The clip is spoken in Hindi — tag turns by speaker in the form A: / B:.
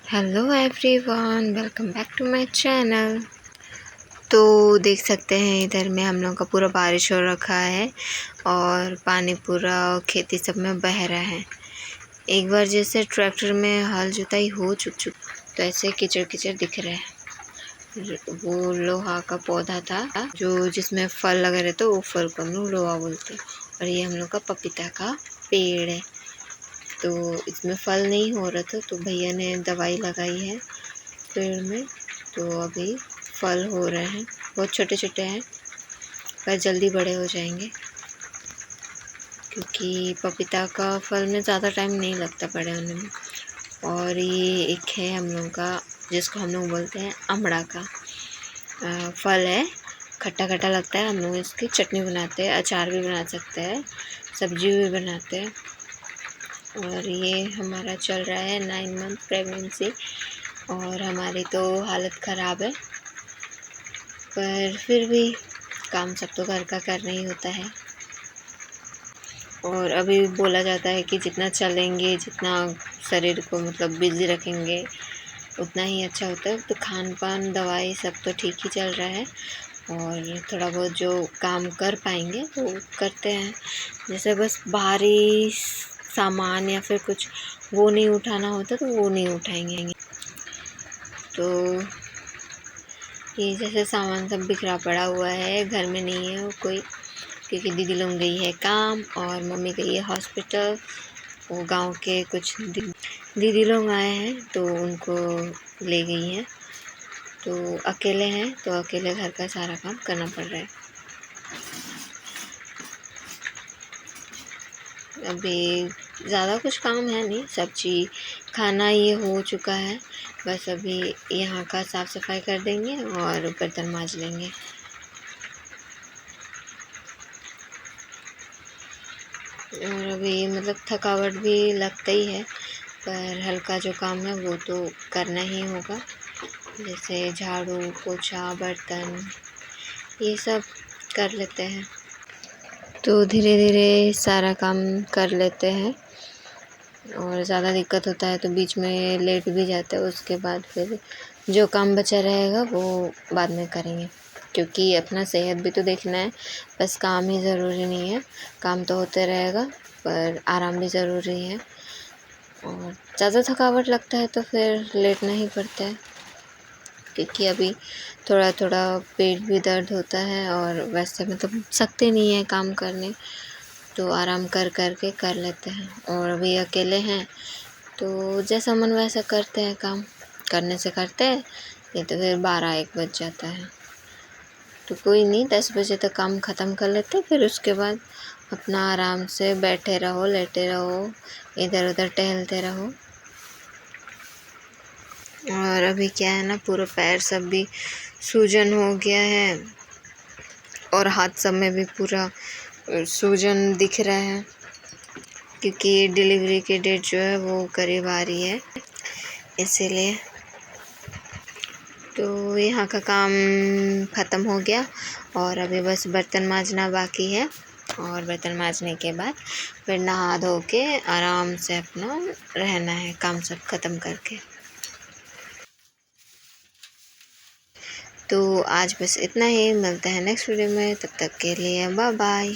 A: Hello everyone, welcome back to my channel. तो देख सकते हैं इधर में हम लोग का पूरा बारिश हो रखा है और पानी पूरा खेती सब में बह रहा है। एक बार जैसे ट्रैक्टर में हल जुताई हो चुक तो ऐसे कीचड़ कीचड़ दिख रहा है। वो लोहा का पौधा था जो जिसमें फल लगे रहते, वो फल को हम लोग लोहा बोलते। और ये हम लोग का पपीता का पेड़ है। तो इसमें फल नहीं हो रहा था तो भैया ने दवाई लगाई है पेड़ में, तो अभी फल हो रहे हैं। बहुत छोटे छोटे हैं पर जल्दी बड़े हो जाएंगे, क्योंकि पपीता का फल में ज़्यादा टाइम नहीं लगता बड़े होने में। और ये एक है हम लोग का, जिसको हम लोग बोलते हैं अमड़ा का फल है। खट्टा खट्टा लगता है। हम लोग इसकी चटनी बनाते हैं, अचार भी बना सकते हैं, सब्जी भी बनाते हैं। और ये हमारा चल रहा है 9 मंथ प्रेगनेंसी और हमारी तो हालत ख़राब है, पर फिर भी काम सब तो घर का करना ही होता है। और अभी बोला जाता है कि जितना चलेंगे, जितना शरीर को मतलब बिज़ी रखेंगे, उतना ही अच्छा होता है। तो खान पान दवाई सब तो ठीक ही चल रहा है और थोड़ा बहुत जो काम कर पाएंगे वो करते हैं। जैसे बस भारी सामान या फिर कुछ वो नहीं उठाना होता तो वो नहीं उठाएंगे। तो ये जैसे सामान सब बिखरा पड़ा हुआ है, घर में नहीं है वो कोई, क्योंकि दीदी लोग गई है काम और मम्मी गई है हॉस्पिटल। वो गांव के कुछ दीदी लोग आए हैं तो उनको ले गई हैं। तो अकेले हैं तो अकेले घर का सारा काम करना पड़ रहा है। अभी ज़्यादा कुछ काम है नहीं, सब्जी खाना ये हो चुका है। बस अभी यहाँ का साफ़ सफाई कर देंगे और बर्तन मांज लेंगे। और अभी मतलब थकावट भी लगता ही है, पर हल्का जो काम है वो तो करना ही होगा। जैसे झाड़ू पोछा बर्तन ये सब कर लेते हैं, तो धीरे धीरे सारा काम कर लेते हैं। और ज़्यादा दिक्कत होता है तो बीच में लेट भी जाता है, उसके बाद फिर जो काम बचा रहेगा वो बाद में करेंगे, क्योंकि अपना सेहत भी तो देखना है। बस काम ही ज़रूरी नहीं है, काम तो होते रहेगा पर आराम भी ज़रूरी है। और ज़्यादा थकावट लगता है तो फिर लेटना ही पड़ता है, क्योंकि अभी थोड़ा थोड़ा पेट भी दर्द होता है और वैसे मतलब सकते नहीं है काम करने, तो आराम कर कर के कर लेते हैं। और अभी अकेले हैं तो जैसा मन वैसा करते हैं, काम करने से करते हैं, नहीं तो फिर 12-1 बज जाता है। तो कोई नहीं, 10 बजे तक काम ख़त्म कर लेते, फिर उसके बाद अपना आराम से बैठे रहो, लेटे रहो, इधर उधर टहलते रहो। और अभी क्या है ना, पूरा पैर सब भी सूजन हो गया है और हाथ सब में भी पूरा सूजन दिख रहा है, क्योंकि डिलीवरी की डेट जो है वो करीब आ रही है, इसीलिए। तो यहाँ का काम ख़त्म हो गया और अभी बस बर्तन मांजना बाकी है। और बर्तन मांजने के बाद फिर नहा धो के आराम से अपना रहना है, काम सब ख़त्म करके। तो आज बस इतना ही, मिलते हैं नेक्स्ट वीडियो में, तब तक के लिए बाय बाय।